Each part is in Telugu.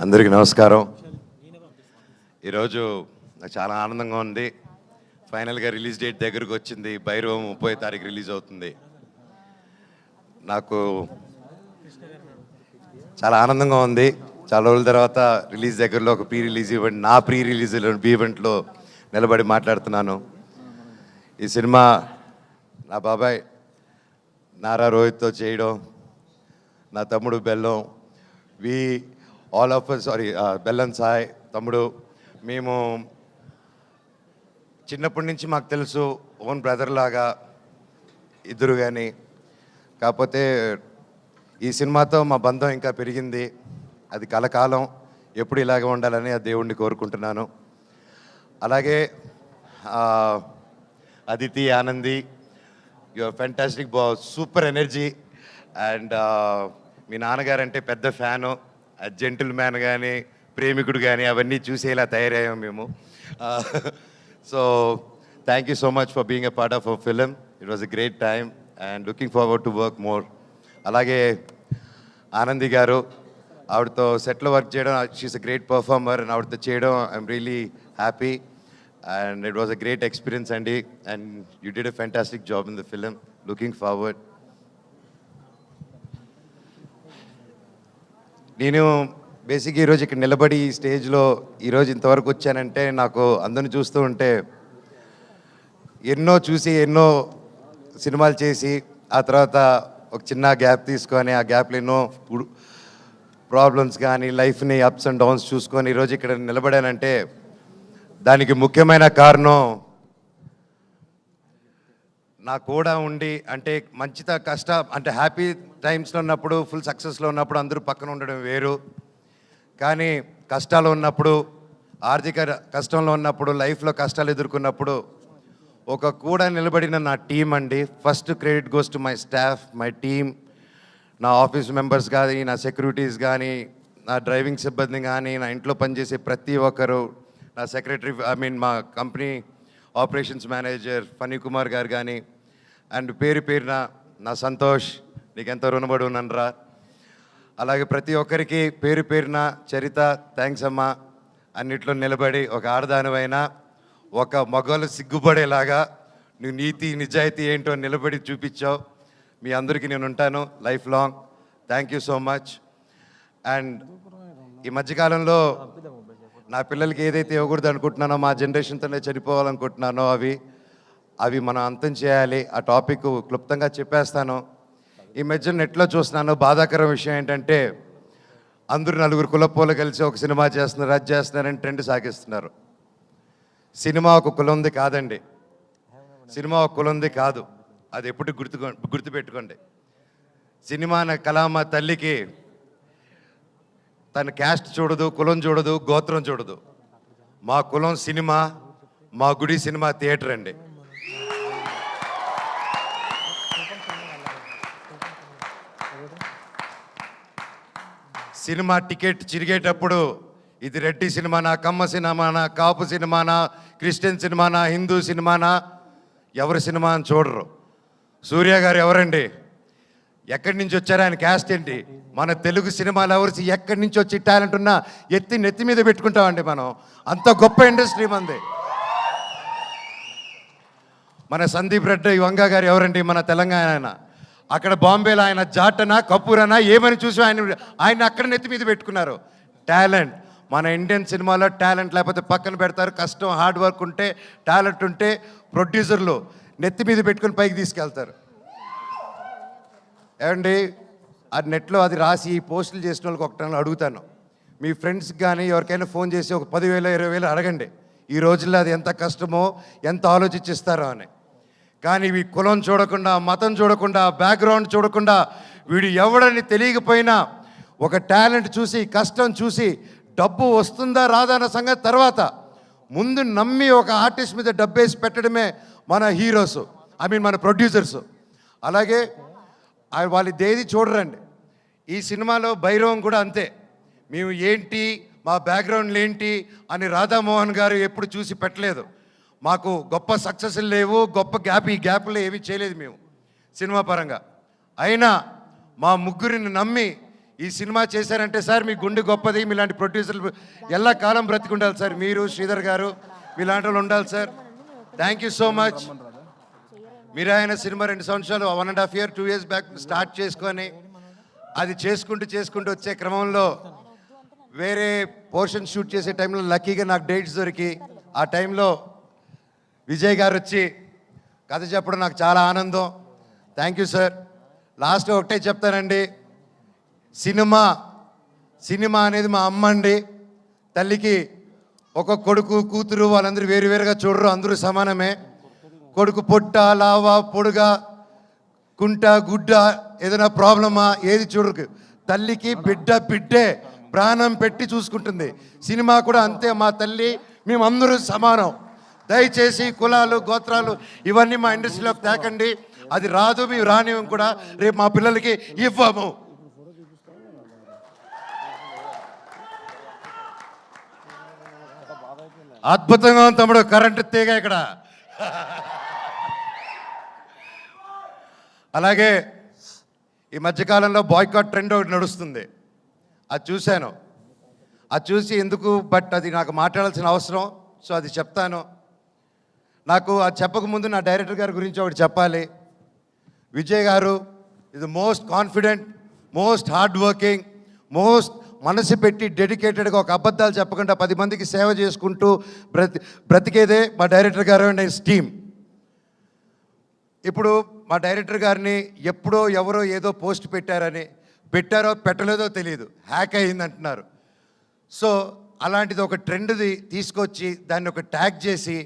అందరికీ నమస్కారం. ఈరోజు నాకు చాలా ఆనందంగా ఉంది. ఫైనల్గా రిలీజ్ డేట్ దగ్గరకు వచ్చింది. భైరవం 30వ తారీఖు రిలీజ్ అవుతుంది. నాకు చాలా ఆనందంగా ఉంది. చాలా రోజుల తర్వాత రిలీజ్ దగ్గరలో ఒక ప్రీ రిలీజ్ ఈవెంట్, నా ప్రీ రిలీజ్ ఈవెంట్లో నిలబడి మాట్లాడుతున్నాను. ఈ సినిమా నా బాబాయ్ నారా రోహిత్తో చేయడం, నా తమ్ముడు బెల్లం, ఆల్ ఆఫ్ బెల్లం సాయ్ తమ్ముడు, మేము చిన్నప్పటి నుంచి మాకు తెలుసు, ఓన్ బ్రదర్ లాగా ఇద్దరు. కానీ కాకపోతే ఈ సినిమాతో మా బంధం ఇంకా పెరిగింది. అది కలకాలం ఎప్పుడు ఇలాగే ఉండాలని ఆ దేవుణ్ణి కోరుకుంటున్నాను. అలాగే Aditi, Anandi, your fantastic, super energy. And మీ నాన్నగారంటే పెద్ద ఫ్యాను. జెంటిల్ మ్యాన్ కానీ, ప్రేమికుడు కానీ, అవన్నీ చూసేలా తయారయ్యాం మేము. So thank you so much for being a part of our film. It was a great time and looking forward to work more. అలాగే ఆనంది గారు, ఆవిడతో సెట్లో వర్క్ చేయడం, she is a great performer. And ఆవిడతో చేయడం I'm really happy and it was a great experience అండి. And you did a fantastic job in the film. Looking forward. నేను బేసిక్గా ఈరోజు ఇక్కడ నిలబడి ఈ స్టేజ్లో ఈరోజు ఇంతవరకు వచ్చానంటే, నాకు అందరిని చూస్తూ ఉంటే, ఎన్నో చూసి ఎన్నో సినిమాలు చేసి ఆ తర్వాత ఒక చిన్న గ్యాప్ తీసుకొని, ఆ గ్యాప్లో ఎన్నో ప్రాబ్లమ్స్ కానీ, లైఫ్ని అప్స్ అండ్ డౌన్స్ చూసుకొని ఈరోజు ఇక్కడ నిలబడానంటే దానికి ముఖ్యమైన కారణం నా కూడా ఉండి, అంటే మంచిత కష్ట అంటే హ్యాపీ టైమ్స్లో ఉన్నప్పుడు, ఫుల్ సక్సెస్లో ఉన్నప్పుడు అందరూ పక్కన ఉండడం వేరు. కానీ కష్టాలు ఉన్నప్పుడు, ఆర్థిక కష్టంలో ఉన్నప్పుడు, లైఫ్లో కష్టాలు ఎదుర్కొన్నప్పుడు ఒక కూడా నిలబడిన నా టీం అండి. First credit goes to my staff, my team, నా ఆఫీస్ మెంబర్స్ కానీ, నా సెక్యూరిటీస్ కానీ, నా డ్రైవింగ్ సిబ్బంది కానీ, నా ఇంట్లో పనిచేసే ప్రతి ఒక్కరు, నా సెక్రటరీ, మా company operations manager Phani Kumar గారు కానీ, అండ్ పేరు పేరున నా సంతోష్, నీకెంతో రుణపడి ఉన్నానురా. అలాగే ప్రతి ఒక్కరికి పేరు పేరున చరిత, థ్యాంక్స్ అమ్మా. అన్నిట్లో నిలబడి ఒక ఆడదానివైనా ఒక మగవాళ్ళు సిగ్గుపడేలాగా నువ్వు నీతి నిజాయితీ ఏంటో నిలబడి చూపించావు. మీ అందరికీ నేను ఉంటాను life long. Thank you so much. And ఈ మధ్యకాలంలో నా పిల్లలకి ఏదైతే ఇవ్వకూడదు అనుకుంటున్నానో, మా జనరేషన్తోనే చనిపోవాలనుకుంటున్నానో అవి మనం అంతం చేయాలి. ఆ టాపిక్ క్లుప్తంగా చెప్పేస్తాను. ఈ మధ్య నెట్లో చూస్తున్నాను, బాధాకరం విషయం ఏంటంటే, అందరూ నలుగురు కులపోలు కలిసి ఒక సినిమా చేస్తున్నారు, అది చేస్తున్నారని ట్రెండ్ సాగిస్తున్నారు. సినిమా ఒక కులంది కాదండి. సినిమా ఒక కులంది కాదు. అది ఎప్పుడు గుర్తుపెట్టుకోండి. సినిమా అనే కళామ తల్లికి తన క్యాస్ట్ చూడదు, కులం చూడదు, గోత్రం చూడదు. మా కులం సినిమా, మా గుడి సినిమా థియేటర్ అండి. సినిమా టికెట్ చిరిగేటప్పుడు ఇది రెడ్డి సినిమానా, కమ్మ సినిమానా, కాపు సినిమానా, క్రిస్టియన్ సినిమానా, హిందూ సినిమానా, ఎవరి సినిమా అని చూడరు. సూర్య గారు ఎవరండి? ఎక్కడి నుంచి వచ్చారు? ఆయన క్యాస్ట్ ఏంటి? మన తెలుగు సినిమాలు ఎవరు ఎక్కడి నుంచి వచ్చి టాలెంట్ ఉన్నా నెత్తి మీద పెట్టుకుంటామండి మనం. అంత గొప్ప ఇండస్ట్రీ మంది. మన సందీప్ రెడ్డి వంగ గారు ఎవరండి? మన తెలంగాణ ఆయన. అక్కడ బాంబేలో ఆయన జాటనా, కపూరనా ఏమని చూసి ఆయన అక్కడ నెత్తి మీద పెట్టుకున్నారు. టాలెంట్. మన ఇండియన్ సినిమాలో టాలెంట్ లేకపోతే పక్కన పెడతారు. కష్టం, హార్డ్ వర్క్ ఉంటే, టాలెంట్ ఉంటే ప్రొడ్యూసర్లు నెత్తి మీద పెట్టుకుని పైకి తీసుకెళ్తారు. ఏమండి, ఆ నెట్లో అది రాసి పోస్టులు చేసిన వాళ్ళకి ఒకటి అడుగుతాను, మీ ఫ్రెండ్స్కి కానీ ఎవరికైనా ఫోన్ చేసి ఒక 10,000 20,000 అడగండి. ఈ రోజుల్లో అది ఎంత కష్టమో, ఎంత ఆలోచించిస్తారో అని. కానీ ఇవి కులం చూడకుండా, మతం చూడకుండా, బ్యాక్గ్రౌండ్ చూడకుండా, వీడు ఎవడని తెలియకపోయినా ఒక టాలెంట్ చూసి, కష్టం చూసి, డబ్బు వస్తుందా రాదా అన్న సంగతి తర్వాత ముందు నమ్మి ఒక ఆర్టిస్ట్ మీద డబ్బేసి పెట్టడమే మన హీరోస్, మన ప్రొడ్యూసర్స్. అలాగే వాళ్ళు దేది చూడరండి. ఈ సినిమాలో భైరవం కూడా అంతే. మేము ఏంటి, మా బ్యాక్గ్రౌండ్లు ఏంటి అని రాధామోహన్ గారు ఎప్పుడు చూసి పెట్టలేదు. మాకు గొప్ప సక్సెస్లు లేవు, గొప్ప ఈ గ్యాప్లో ఏమీ చేయలేదు మేము సినిమా పరంగా. అయినా మా ముగ్గురిని నమ్మి ఈ సినిమా చేశారంటే సార్ మీ గుండె గొప్పది, మీలాంటి ప్రొడ్యూసర్లు ఎలా కాలం బ్రతికుండాలి సార్. మీరు శ్రీధర్ గారు మీలాంటి వాళ్ళు ఉండాలి sir. Thank you so much. మీరు ఆయన సినిమా 2 సంవత్సరాలు 1.5 year 2 years బ్యాక్ స్టార్ట్ చేసుకొని అది చేసుకుంటూ వచ్చే క్రమంలో వేరే పోర్షన్ షూట్ చేసే టైంలో లక్కీగా నాకు డేట్స్ దొరికి ఆ టైంలో విజయ్ గారు వచ్చి కథ చెప్పడం నాకు చాలా ఆనందం. Thank you sir. లాస్ట్ ఒకటే చెప్తానండి, సినిమా అనేది మా అమ్మ అండి. తల్లికి ఒక కొడుకు కూతురు వాళ్ళందరూ వేరువేరుగా చూడరు, అందరూ సమానమే. కొడుకు పొట్ట లావా పొడుగా కుంట గుడ్డ ఏదైనా ప్రాబ్లమా ఏది చూడరు. తల్లికి బిడ్డే ప్రాణం పెట్టి చూసుకుంటుంది. సినిమా కూడా అంతే. మా తల్లి మేమందరూ సమానం. దయచేసి కులాలు గోత్రాలు ఇవన్నీ మా ఇండస్ట్రీలోకి తేకండి. అది రాదు, మేము రానివ్వం కూడా, రేపు మా పిల్లలకి ఇవ్వము. అద్భుతంగా ఉంది తమ్ముడు, కరెంటు తీగ ఇక్కడ. అలాగే ఈ మధ్యకాలంలో బాయ్కాట్ ట్రెండ్ ఒకటి నడుస్తుంది, అది చూశాను. అది చూసి ఎందుకు, బట్ అది నాకు మాట్లాడాల్సిన అవసరం, సో అది చెప్తాను. నాకు అది చెప్పకముందు నా డైరెక్టర్ గారి గురించి ఒకటి చెప్పాలి. విజయ్ గారు ఇది most confident, most hard working, most మనసు పెట్టి డెడికేటెడ్గా ఒక అబద్ధాలు చెప్పకుండా 10 మందికి సేవ చేసుకుంటూ బ్రతికేదే మా డైరెక్టర్ గారు అండ్ హిస్ టీమ్. ఇప్పుడు మా డైరెక్టర్ గారిని ఎప్పుడో ఎవరో ఏదో పోస్ట్ పెట్టారో పెట్టలేదో తెలియదు, హ్యాక్ అయ్యింది అంటున్నారు. సో అలాంటిది ఒక ట్రెండ్ది తీసుకొచ్చి దాన్ని ఒక ట్యాగ్ చేసి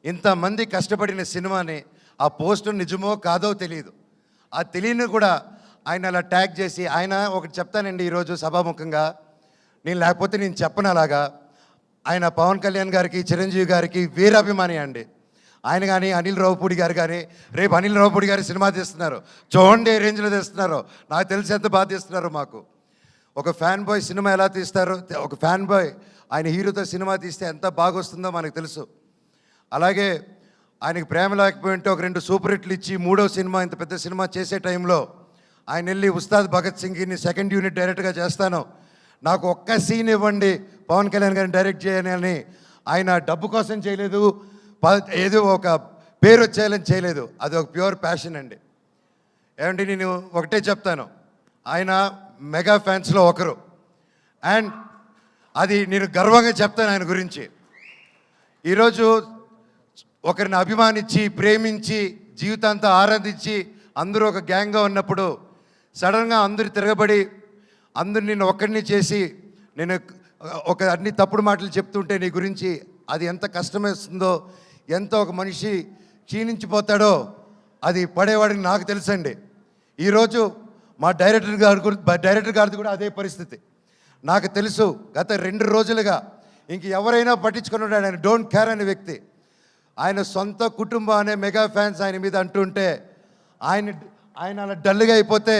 ఇంతమంది కష్టపడిన సినిమాని ఆ పోస్ట్ నిజమో కాదో తెలియదు, ఆ తెలియని కూడా ఆయన అలా ట్యాగ్ చేసి, ఆయన ఒకటి చెప్తానండి ఈరోజు సభాముఖంగా, నేను లేకపోతే నేను చెప్పను అలాగా. ఆయన పవన్ కళ్యాణ్ గారికి చిరంజీవి గారికి వీరాభిమాని అండి. ఆయన కానీ అనిల్ రావుపూడి గారు కానీ, రేపు అనిల్ రావుపూడి గారి సినిమా తీస్తున్నారు, చూడండి ఏ రేంజ్లో తీస్తున్నారో. నాకు తెలిసి ఎంత బాగా తీస్తున్నారు. మాకు ఒక ఫ్యాన్ బాయ్ సినిమా ఎలా తీస్తారో, ఒక ఫ్యాన్ బాయ్ ఆయన హీరోతో సినిమా తీస్తే ఎంత బాగా వస్తుందో మనకు తెలుసు. అలాగే ఆయనకి ప్రేమ లేకపోయింటే ఒక 2 సూపర్ హిట్లు ఇచ్చి 3వ సినిమా ఇంత పెద్ద సినిమా చేసే టైంలో ఆయన వెళ్ళి ఉస్తాద్ భగత్ సింగ్ని 2nd యూనిట్ డైరెక్ట్గా చేస్తాను, నాకు ఒక్క సీన్ ఇవ్వండి పవన్ కళ్యాణ్ గారిని డైరెక్ట్ చేయని అని. ఆయన డబ్బు కోసం చేయలేదు, ఏదో ఒక పేరు వచ్చేయాలని చేయలేదు, అది ఒక ప్యూర్ ప్యాషన్ అండి. ఏమంటే నేను ఒకటే చెప్తాను, ఆయన మెగా ఫ్యాన్స్లో ఒకరు, అండ్ అది నేను గర్వంగా చెప్తాను ఆయన గురించి. ఈరోజు ఒకరిని అభిమానించి ప్రేమించి జీవితాంతా ఆరాధించి అందరూ ఒక గ్యాంగ్గా ఉన్నప్పుడు సడన్గా అందరు తిరగబడి అందరు నిన్ను ఒక్కడిని చేసి నేను ఒక అన్ని తప్పుడు మాటలు చెప్తుంటే నీ గురించి అది ఎంత కష్టమేస్తుందో, ఎంత ఒక మనిషి క్షీణించిపోతాడో అది పడేవాడిని నాకు తెలుసండి. ఈరోజు మా డైరెక్టర్ గారిది కూడా అదే పరిస్థితి నాకు తెలుసు. గత 2 రోజులుగా ఇంక ఎవరైనా పట్టించుకున్నాడు, ఆయన డోంట్ కేర్ అనే వ్యక్తి. ఆయన సొంత కుటుంబం అనే మెగా ఫ్యాన్స్ ఆయన మీద అంటుంటే ఆయన అలా డల్గా అయిపోతే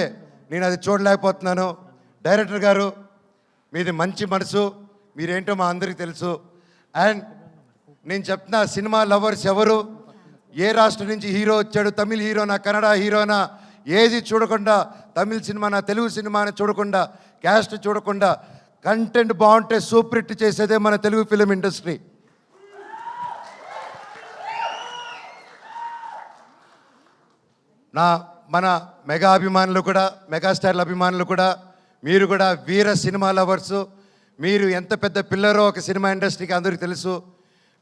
నేను అది చూడలేకపోతున్నాను. డైరెక్టర్ గారు మీది మంచి మనసు, మీరేంటో మా అందరికీ తెలుసు. అండ్ నేను చెప్తున్నా, సినిమా లవర్స్ ఎవరు, ఏ రాష్ట్రం నుంచి హీరో వచ్చాడు, తమిళ హీరోనా కన్నడ హీరోనా ఏది చూడకుండా, తమిళ సినిమానా తెలుగు సినిమాని చూడకుండా, క్యాస్ట్ చూడకుండా, కంటెంట్ బాగుంటే సూపర్ హిట్ చేసేదే మన తెలుగు ఫిలిం ఇండస్ట్రీ. మన మెగా అభిమానులు కూడా, మెగాస్టార్ల అభిమానులు కూడా, మీరు కూడా వీర సినిమా లవర్సు. మీరు ఎంత పెద్ద పిల్లరో ఒక సినిమా ఇండస్ట్రీకి అందరికీ తెలుసు.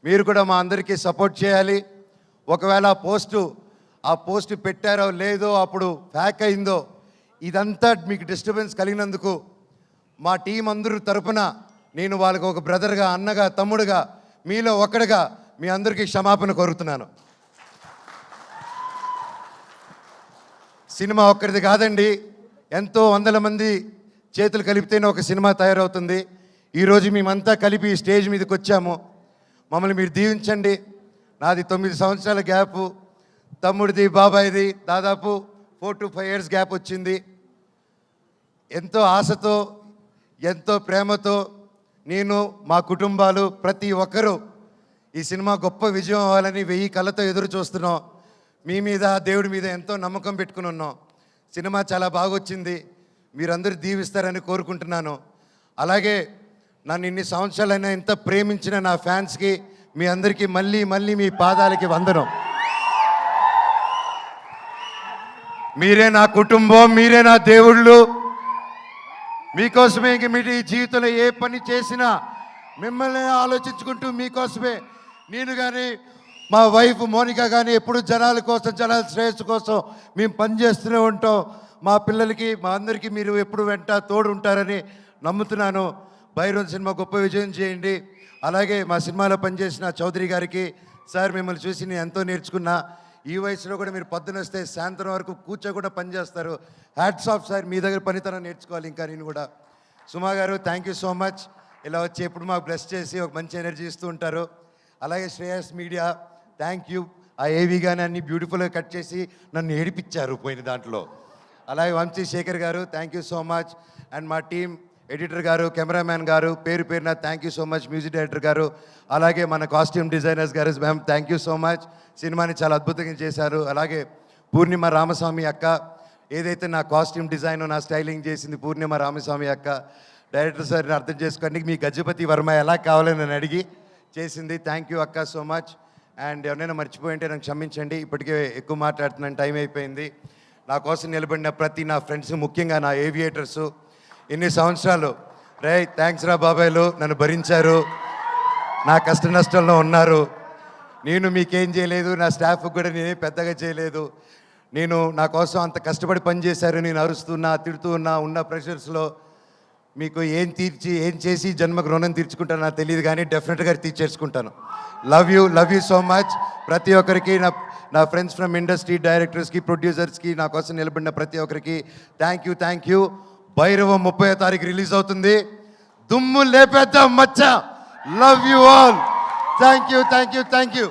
మీరు కూడా మా అందరికీ సపోర్ట్ చేయాలి. ఒకవేళ ఆ పోస్టు పెట్టారో లేదో, అప్పుడు హ్యాక్ అయిందో, ఇదంతా మీకు డిస్టర్బెన్స్ కలిగినందుకు మా టీం అందరూ తరపున నేను వాళ్ళకి ఒక బ్రదర్గా, అన్నగా, తమ్ముడుగా, మీలో ఒకడుగా మీ అందరికీ క్షమాపణ కోరుతున్నాను. సినిమా ఒక్కరిది కాదండి, ఎంతో వందల మంది చేతులు కలిపితేనే ఒక సినిమా తయారవుతుంది. ఈరోజు మేమంతా కలిపి స్టేజ్ మీదకి వచ్చాము, మమ్మల్ని మీరు దీవించండి. నాది 9 సంవత్సరాల గ్యాపు, తమ్ముడిది బాబాయిది దాదాపు 4 to 5 years గ్యాప్ వచ్చింది. ఎంతో ఆశతో, ఎంతో ప్రేమతో నేను, మా కుటుంబాలు, ప్రతి ఒక్కరూ ఈ సినిమా గొప్ప విజయం అవ్వాలని 1000 కళ్ళతో ఎదురు చూస్తున్నాం. మీ మీద, దేవుడి మీద ఎంతో నమ్మకం పెట్టుకుని ఉన్నాం. సినిమా చాలా బాగా వచ్చింది. మీరందరూ దీవిస్తారని కోరుకుంటున్నాను. అలాగే నన్ను ఇన్ని సంవత్సరాలైనా ఇంత ప్రేమించిన నా ఫ్యాన్స్కి మీ అందరికీ మళ్ళీ మళ్ళీ మీ పాదాలకి వందనం. మీరే నా కుటుంబం, మీరే నా దేవుళ్ళు. మీకోసమే ఇంక మీ జీవితంలో ఏ పని చేసినా మిమ్మల్ని ఆలోచించుకుంటూ మీకోసమే నేను కానీ మా వైఫ్ మోనిక కానీ ఎప్పుడు జనాల కోసం, జనాల శ్రేయస్సు కోసం మేము పనిచేస్తూనే ఉంటాం. మా పిల్లలకి, మా అందరికీ మీరు ఎప్పుడు వెంట తోడు ఉంటారని నమ్ముతున్నాను. భైరవం సినిమా గొప్ప విజయం చేయండి. అలాగే మా సినిమాలో పనిచేసిన చౌదరి గారికి, సార్ మిమ్మల్ని చూసి నేను ఎంతో నేర్చుకున్నా. ఈ వయసులో కూడా మీరు పొద్దున వస్తే సాయంత్రం వరకు కూర్చోకుండా పనిచేస్తారు. హ్యాట్స్ ఆఫ్ సార్, మీ దగ్గర పనితనం నేర్చుకోవాలి ఇంకా నేను కూడా. సుమా గారు థ్యాంక్ యూ సో మచ్. ఇలా వచ్చి ఎప్పుడు మాకు బ్లెస్ చేసి ఒక మంచి ఎనర్జీ ఇస్తూ ఉంటారు. అలాగే శ్రేయస్ మీడియా థ్యాంక్ యూ. ఆ ఏవి కానీ అన్ని బ్యూటిఫుల్గా కట్ చేసి నన్ను ఏడిపించారు పోయిన దాంట్లో. అలాగే వంశీ శేఖర్ గారు thank you so much. And మా టీం ఎడిటర్ గారు, కెమెరామ్యాన్ గారు, పేరు పేరున thank you so much. Music director గారు, అలాగే మన కాస్ట్యూమ్ డిజైనర్స్ గారు, ma'am thank you so much. సినిమాని చాలా అద్భుతంగా చేశారు. అలాగే పూర్ణిమ రామస్వామి అక్క, ఏదైతే నా కాస్ట్యూమ్ డిజైన్, నా స్టైలింగ్ చేసింది పూర్ణిమ రామస్వామి అక్క. డైరెక్టర్ సార్ని అర్థం చేసుకోండి, మీ గజపతి వర్మ ఎలా కావాలని నన్ను అడిగి చేసింది. థ్యాంక్ యూ అక్క సో మచ్. అండ్ ఎవరైనా మర్చిపోయి ఉంటే నాకు క్షమించండి, ఇప్పటికే ఎక్కువ మాట్లాడుతున్నాను, టైం అయిపోయింది. నా కోసం నిలబడిన ప్రతి నా ఫ్రెండ్స్, ముఖ్యంగా నా ఏవియేటర్సు, ఇన్ని సంవత్సరాలు థ్యాంక్స్ రా బాబాయ్లు, నన్ను భరించారు, నా కష్ట నష్టంలో ఉన్నారు. నేను మీకేం చేయలేదు, నా స్టాఫ్కి కూడా నేనే పెద్దగా చేయలేదు. నేను నా కోసం అంత కష్టపడి పనిచేశారు. నేను అరుస్తున్నా, తిడుతూ ఉన్న ప్రెషర్స్లో మీకు ఏం చేసి జన్మకు రుణం తీర్చుకుంటానో నాకు తెలియదు, కానీ డెఫినెట్గా తీర్చేసుకుంటాను. Love you so much. ప్రతి ఒక్కరికి, నా ఫ్రెండ్స్ ఫ్రమ్ ఇండస్ట్రీ, డైరెక్టర్స్కి, ప్రొడ్యూసర్స్కి, నా కోసం నిలబడిన ప్రతి ఒక్కరికి థ్యాంక్ యూ. భైరవం 30వ తారీఖు రిలీజ్ అవుతుంది. దుమ్ము లేపేద్దాం మచ్చ. Love you all. Thank you.